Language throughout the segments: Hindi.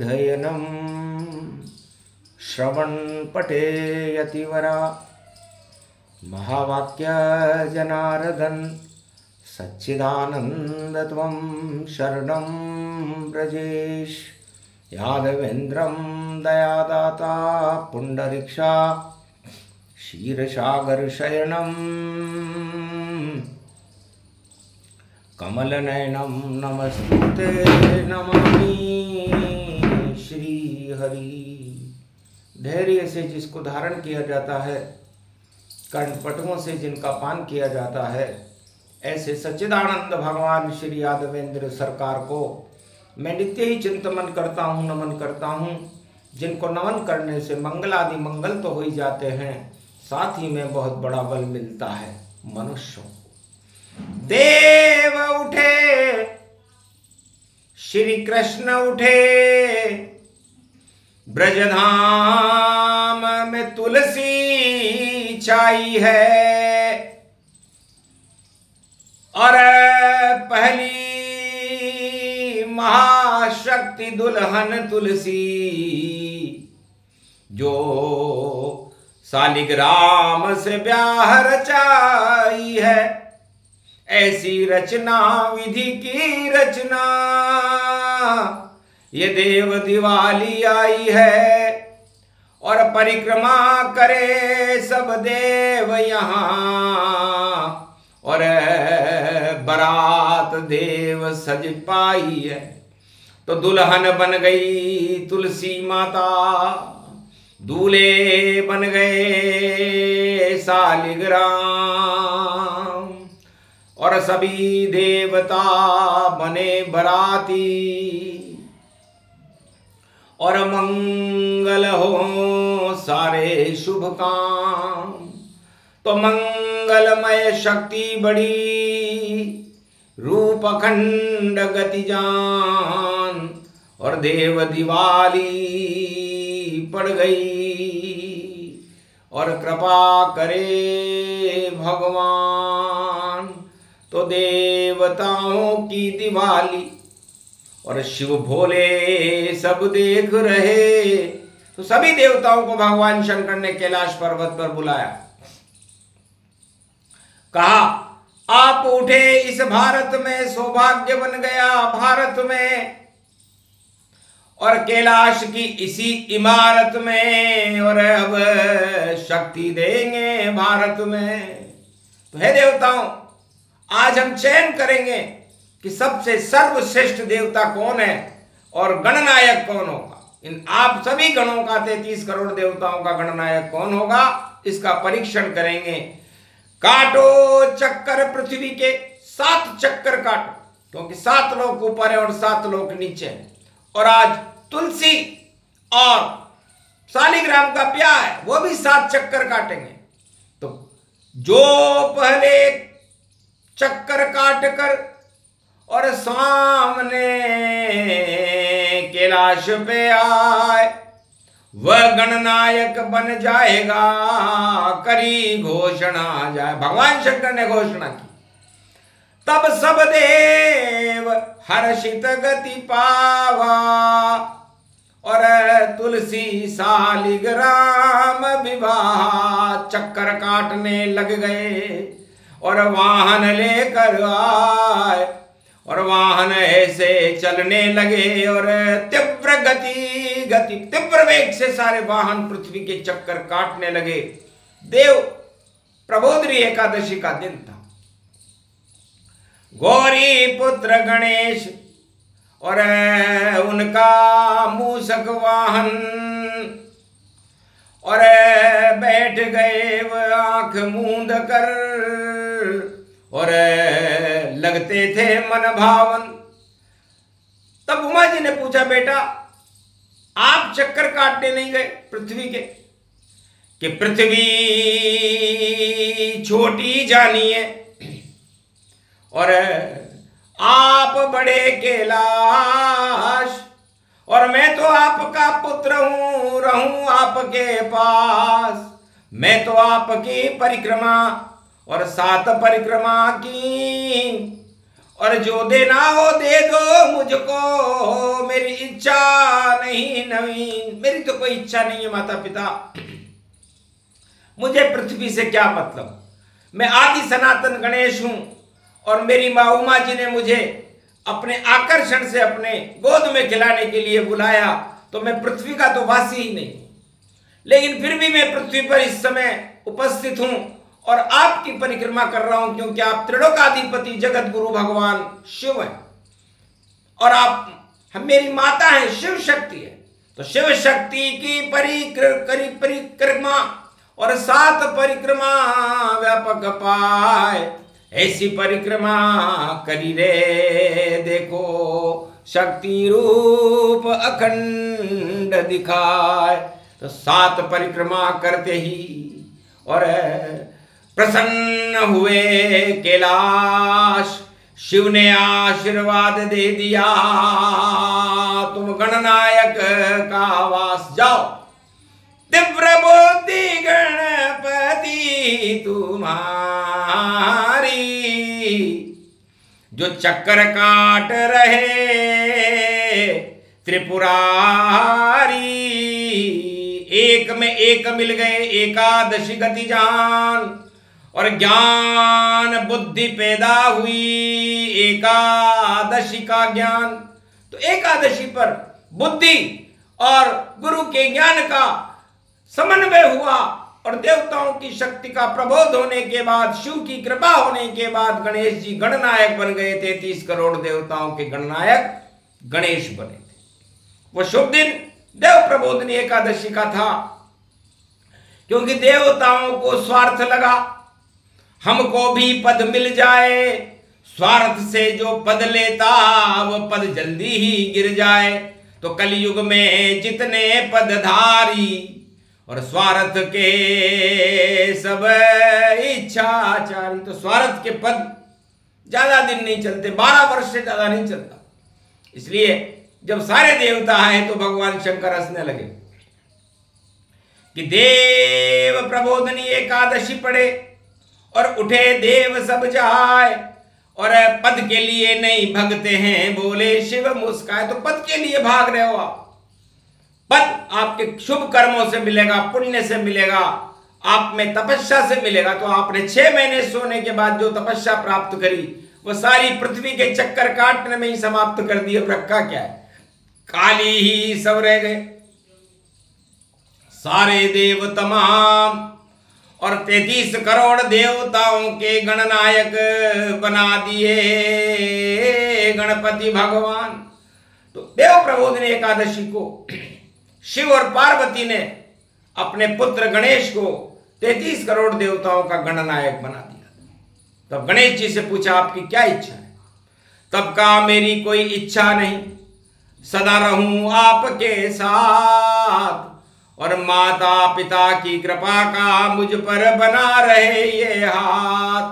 नारायणं श्रवणपटे यतिवरा महावाक्य जनार्दन सच्चिदानन्दत्वं शरणं व्रजेश यादवेन्द्रं दयादाता पुण्डरीक्षा क्षीरसागरशयनं कमलनयनं नमस्ते नमामि श्रीहरि। धैर्य से जिसको धारण किया जाता है, कर्णपटुओं से जिनका पान किया जाता है, ऐसे सच्चिदानंद भगवान श्री यादवेंद्र सरकार को मैं नित्य ही चिंतन करता हूँ, नमन करता हूँ। जिनको नमन करने से मंगल आदि मंगल तो हो ही जाते हैं, साथ ही में बहुत बड़ा बल मिलता है मनुष्यों को। देव उठे, श्री कृष्ण उठे, ब्रजधाम में तुलसी छाई है। और पहली महाशक्ति दुल्हन तुलसी, जो शालिग्राम से ब्याह रचाई है। ऐसी रचना विधि की रचना, ये देव दिवाली आई है। और परिक्रमा करे सब देव यहाँ, और बारात देव सज पाई है। तो दुल्हन बन गई तुलसी माता, दूल्हे बन गए शालिग्राम। और सभी देवता बने बराती, और मंगल हो सारे शुभ काम। तो मंगलमय शक्ति बड़ी, रूप अखंड गति जान। और देव दिवाली पड़ गई, और कृपा करे भगवान। तो देवताओं की दिवाली, और शिव भोले सब देख रहे। तो सभी देवताओं को भगवान शंकर ने कैलाश पर्वत पर बुलाया, कहा आप उठे, इस भारत में सौभाग्य बन गया भारत में, और कैलाश की इसी इमारत में, और अब शक्ति देंगे भारत में। तो हे देवताओं, आज हम चयन करेंगे कि सबसे सर्वश्रेष्ठ देवता कौन है और गणनायक कौन होगा। इन आप सभी गणों का 33 करोड़ देवताओं का गणनायक कौन होगा, इसका परीक्षण करेंगे। काटो चक्कर पृथ्वी के, 7 चक्कर काटो, क्योंकि 7 लोक ऊपर है और 7 लोक नीचे है। और आज तुलसी और शालिग्राम का ब्याह है, वो भी 7 चक्कर काटेंगे। तो जो पहले चक्कर काट कर और सामने कैलाश पे आए, वह गणनायक बन जाएगा, करी घोषणा जाए। भगवान शंकर ने घोषणा की, तब सब देव हर्षित गति पावा। और तुलसी शालिग्राम विवाह चक्कर काटने लग गए, और वाहन लेकर आए, और वाहन ऐसे चलने लगे, और तीव्र गति तीव्र वेग से सारे वाहन पृथ्वी के चक्कर काटने लगे। देव प्रबोधनी एकादशी का दिन था। गौरी पुत्र गणेश और उनका मूषक वाहन, और बैठ गए वह आंख मूंद कर, और लगते थे मन भावन। तब उमा जी ने पूछा, बेटा आप चक्कर काटने नहीं गए पृथ्वी के, कि पृथ्वी छोटी जानी है, और आप बड़े कैलाश, और मैं तो आपका पुत्र हूं, रहूं आपके पास। मैं तो आपकी परिक्रमा और 7 परिक्रमा की, और जो देना हो दे दो मुझको, मेरी इच्छा नहीं नवीन। मेरी तो कोई इच्छा नहीं है माता पिता, मुझे पृथ्वी से क्या मतलब। मैं आदि सनातन गणेश हूं और मेरी माँ उमा जी ने मुझे अपने आकर्षण से अपने गोद में खिलाने के लिए बुलाया, तो मैं पृथ्वी का तो वासी ही नहीं, लेकिन फिर भी मैं पृथ्वी पर इस समय उपस्थित हूं और आपकी परिक्रमा कर रहा हूं, क्योंकि आप त्रिलोकाधिपति जगत गुरु भगवान शिव हैं और आप मेरी माता है, शिव शक्ति है। तो शिव शक्ति की परिक्रमा और 7 परिक्रमा व्यापक पाए, ऐसी परिक्रमा करी रे देखो, शक्ति रूप अखंड दिखाए। तो 7 परिक्रमा करते ही और प्रसन्न हुए कैलाश, शिव ने आशीर्वाद दे दिया, तुम गणनायक का वास जाओ, तीव्र बुद्धि गणपति तुम्हारी, जो चक्कर काट रहे त्रिपुरारी, एक में एक मिल गए एकादशी गति जान, और ज्ञान बुद्धि पैदा हुई एकादशी का ज्ञान। तो एकादशी पर बुद्धि और गुरु के ज्ञान का समन्वय हुआ और देवताओं की शक्ति का प्रबोध होने के बाद, शिव की कृपा होने के बाद गणेश जी गणनायक बन गए। 33 करोड़ देवताओं के गणनायक गणेश बने थे। वो शुभ दिन देव प्रबोधनी एकादशी का था, क्योंकि देवताओं को स्वार्थ लगा हमको भी पद मिल जाए, स्वार्थ से जो पद लेता वो पद जल्दी ही गिर जाए। तो कलयुग में जितने पदधारी और स्वार्थ के सब इच्छाचारी, तो स्वार्थ के पद ज्यादा दिन नहीं चलते, 12 वर्ष से ज्यादा नहीं चलता। इसलिए जब सारे देवता आए तो भगवान शंकर हंसने लगे कि देव प्रबोधनी एकादशी पड़े और उठे देव सब जाए, और पद के लिए नहीं भगते हैं बोले शिव मुस्काए। तो पद के लिए भाग रहे हो आप, पद आपके शुभ कर्मों से मिलेगा, पुण्य से मिलेगा, आप में तपस्या से मिलेगा। तो आपने 6 महीने सोने के बाद जो तपस्या प्राप्त करी वो सारी पृथ्वी के चक्कर काटने में ही समाप्त कर दी। अब रखा क्या है, काली ही सब रह गए सारे देव तमाम, और 33 करोड़ देवताओं के गणनायक बना दिए गणपति भगवान। तो देव प्रबोधनी एकादशी को शिव और पार्वती ने अपने पुत्र गणेश को 33 करोड़ देवताओं का गणनायक बना दिया। तब गणेश जी से पूछा आपकी क्या इच्छा है? तब कहा मेरी कोई इच्छा नहीं, सदा रहूं आपके साथ, और माता पिता की कृपा का मुझ पर बना रहे ये हाथ।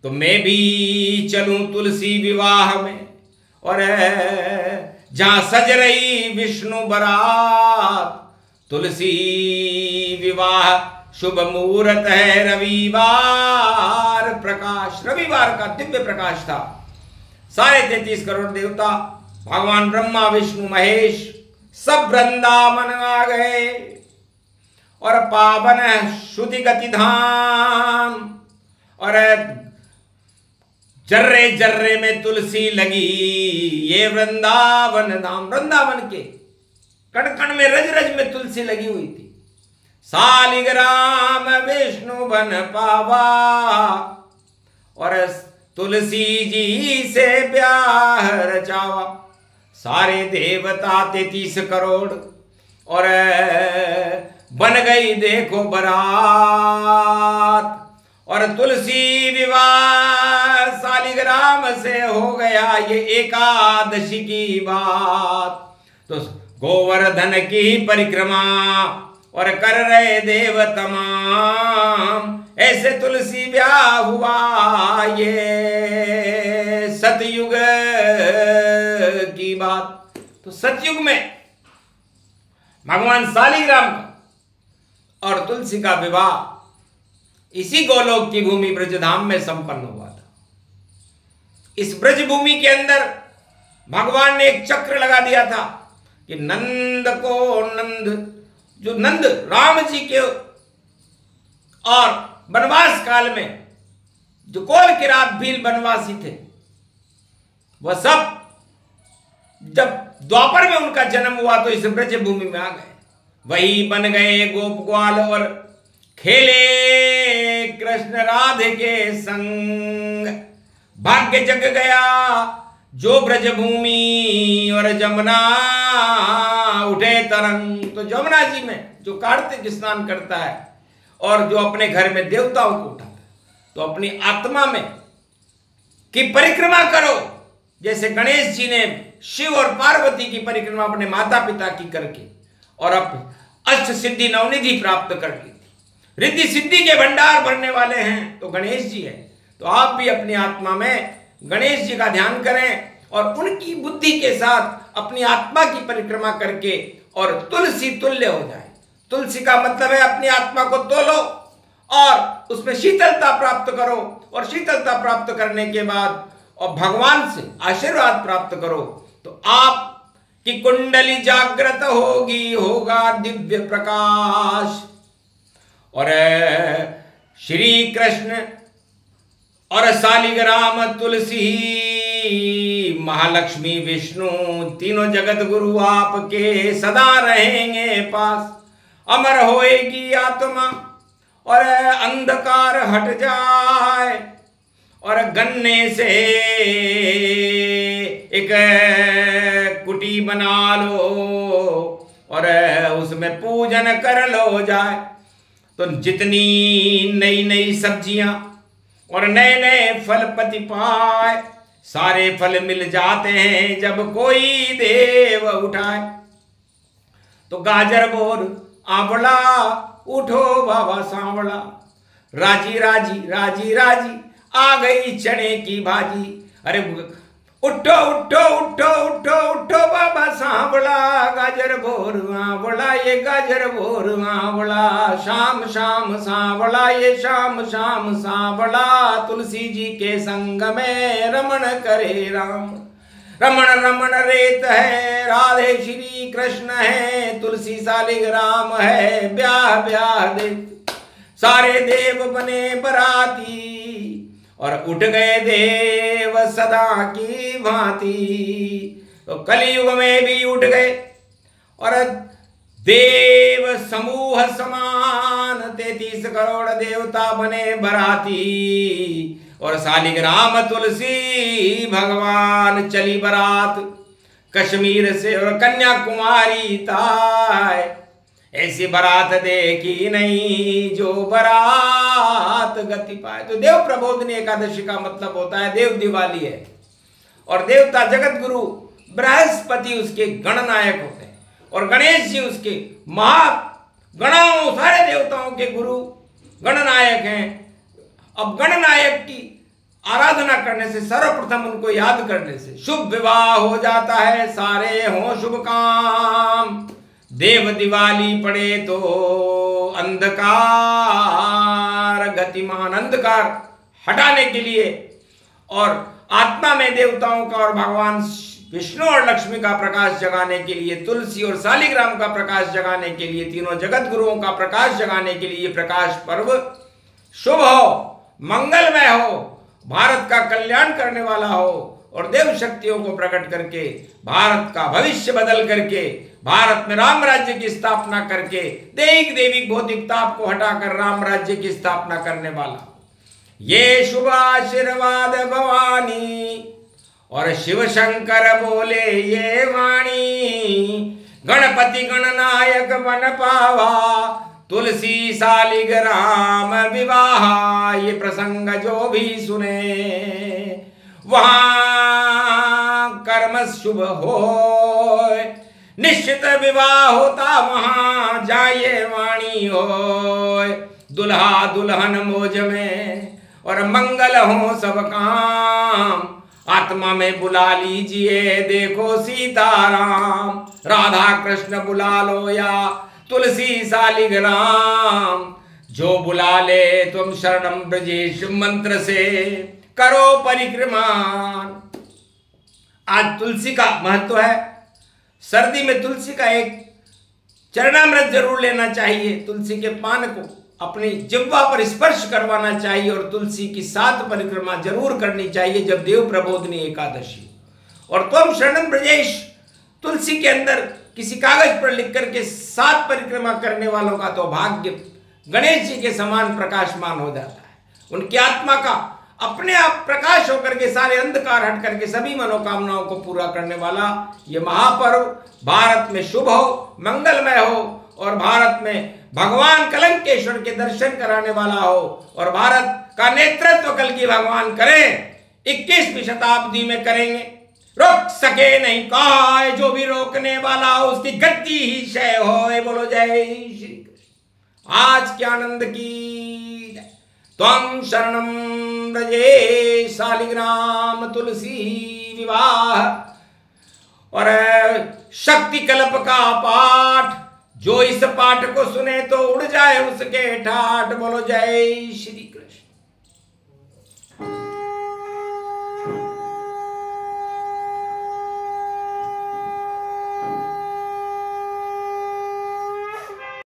तो मैं भी चलूं तुलसी विवाह में, और जहां सज रही विष्णु बरात, तुलसी विवाह शुभ मुहूर्त है रविवार प्रकाश। रविवार का दिव्य प्रकाश था। सारे 33 करोड़ देवता, भगवान ब्रह्मा विष्णु महेश सब वृंदावन आ गए, और पावन श्रुति गति धाम, और जर्रे जर्रे में तुलसी लगी ये वृंदावन धाम। वृंदावन के कण कण में रज रज में तुलसी लगी हुई थी। सालिग्राम विष्णु बन पावा, और तुलसी जी से ब्याह रचावा। सारे देवता 33 करोड़ और बन गई देखो बरात, और तुलसी विवाह सालिग्राम से हो गया ये एकादशी की बात। तो गोवर्धन की परिक्रमा और कर रहे देव तमाम, ऐसे तुलसी ब्याह हुआ ये सतयुग की बात। तो सतयुग में भगवान सालिग्राम का और तुलसी का विवाह इसी गोलोक की भूमि ब्रजधाम में संपन्न हुआ था। इस ब्रज भूमि के अंदर भगवान ने एक चक्र लगा दिया था कि नंद जो नंद राम जी के और वनवास काल में जो कोल किरात भील वनवासी थे, वह सब जब द्वापर में उनका जन्म हुआ तो इस ब्रज भूमि में आ गए। वही बन गए गोप ग्वाल और खेले कृष्ण राधे के संग। भाग्य जग गया जो ब्रज भूमि और जमुना उठे तरंग। तो जमुना जी में जो कार्तिक स्नान करता है और जो अपने घर में देवताओं को उठाता है, तो अपनी आत्मा में की परिक्रमा करो। जैसे गणेश जी ने शिव और पार्वती की परिक्रमा अपने माता पिता की करके और अब अष्ट सिद्धि नवनिधि प्राप्त कर ली थी। रिद्धि सिद्धि के भंडार भरने वाले हैं तो गणेश जी हैं। तो आप भी अपनी आत्मा में गणेश जी का ध्यान करें और उनकी बुद्धि के साथ अपनी आत्मा की परिक्रमा करके और तुलसी तुल्य हो जाए। तुलसी का मतलब है अपनी आत्मा को तोलो और उसमें शीतलता प्राप्त करो, और शीतलता प्राप्त करने के बाद और भगवान से आशीर्वाद प्राप्त करो तो आप की कुंडली जागृत होगी, होगा दिव्य प्रकाश। और श्री कृष्ण और शालिग्राम तुलसी महालक्ष्मी विष्णु तीनों जगत गुरु आपके सदा रहेंगे पास। अमर होएगी आत्मा और अंधकार हट जाए, और गन्ने से एक कुटी बना लो और उसमें पूजन कर लो जाए। तो जितनी नई नई सब्जियां और नए नए फल पति पाए, सारे फल मिल जाते हैं जब कोई देव उठाए। तो गाजर बोर आंवला उठो बाबा सांवला, राजी राजी राजी राजी आ गई चने की भाजी। अरे उठो उठो उठो उठो उठो बाबा सांवला, गाजर भोर आंवला ये गाजर भोर आंवला, शाम शाम सांवला ये शाम शाम सांवला। तुलसी जी के संग में रमण करे राम, रमण रमण रेत है, राधे श्री कृष्ण है, तुलसी शालिग्राम है, ब्याह ब्याह देव। सारे देव बने बराती और उठ गए देव सदा की भांति। तो कलयुग में भी उठ गए और देव समूह समान 33 करोड़ देवता बने बराती। और शालिग्राम तुलसी भगवान चली बरात कश्मीर से और कन्याकुमारी ताय। ऐसी बरात देखी नहीं जो बरात गति पाए। तो देव प्रबोधनी एकादशी का मतलब होता है देव दिवाली है, और देवता जगत गुरु बृहस्पति उसके गणनायक होते हैं और गणेश जी उसके महागणाओं सारे देवताओं के गुरु गणनायक हैं। अब गणनायक की आराधना करने से, सर्वप्रथम उनको याद करने से शुभ विवाह हो जाता है, सारे हों शुभ काम। देव दिवाली पड़े तो अंधकार गतिमान, अंधकार हटाने के लिए और आत्मा में देवताओं का और भगवान विष्णु और लक्ष्मी का प्रकाश जगाने के लिए, तुलसी और शालिग्राम का प्रकाश जगाने के लिए, तीनों जगत गुरुओं का प्रकाश जगाने के लिए प्रकाश पर्व शुभ हो, मंगलमय हो, भारत का कल्याण करने वाला हो और देव शक्तियों को प्रकट करके भारत का भविष्य बदल करके भारत में राम राज्य की स्थापना करके दैहिक देविक भौतिक ताप को हटाकर राम राज्य की स्थापना करने वाला ये शुभ आशीर्वाद भवानी। और शिव शंकर बोले ये वाणी, गणपति गणनायक बन पावा, तुलसी शालिग्राम विवाह। ये प्रसंग जो भी सुने वहां कर्म शुभ हो, निश्चित विवाह होता वहां जाए वाणी हो। दुल्हा दुल्हन मौज में और मंगल हो सब काम, आत्मा में बुला लीजिए देखो सीताराम। राधा कृष्ण बुला लो या तुलसी शालिग्राम, जो बुला ले तुम शरणम ब्रजेश मंत्र से करो परिक्रमा। आज तुलसी का महत्व है। सर्दी में तुलसी का एक चरणामृत जरूर लेना चाहिए। तुलसी के पान को अपनी जिह्वा पर स्पर्श करवाना चाहिए और तुलसी की 7 परिक्रमा जरूर करनी चाहिए जब देव प्रबोधनी एकादशी। और त्वम शरणं ब्रजेश, तुलसी के अंदर किसी कागज पर लिख करके 7 परिक्रमा करने वालों का तो भाग्य गणेश जी के समान प्रकाशमान हो जाता है। उनकी आत्मा का अपने आप प्रकाश होकर के सारे अंधकार हट करके सभी मनोकामनाओं को पूरा करने वाला ये महापर्व भारत में शुभ हो, मंगलमय हो और भारत में भगवान कलंकेश्वर के दर्शन कराने वाला हो और भारत का नेतृत्व कल की भगवान करें। 21वीं शताब्दी में करेंगे। रोक सके नहीं काय, जो भी रोकने वाला हो उसकी गद्दी ही क्षय होए। बोलो जय श्री कृष्ण। आज के आनंद की जय। त्वं शरणं ब्रजे शालिग्राम तुलसी विवाह। और शक्ति कल्प का पाठ, जो इस पाठ को सुने तो उड़ जाए उसके ठाठ। बोलो जय श्री कृष्ण।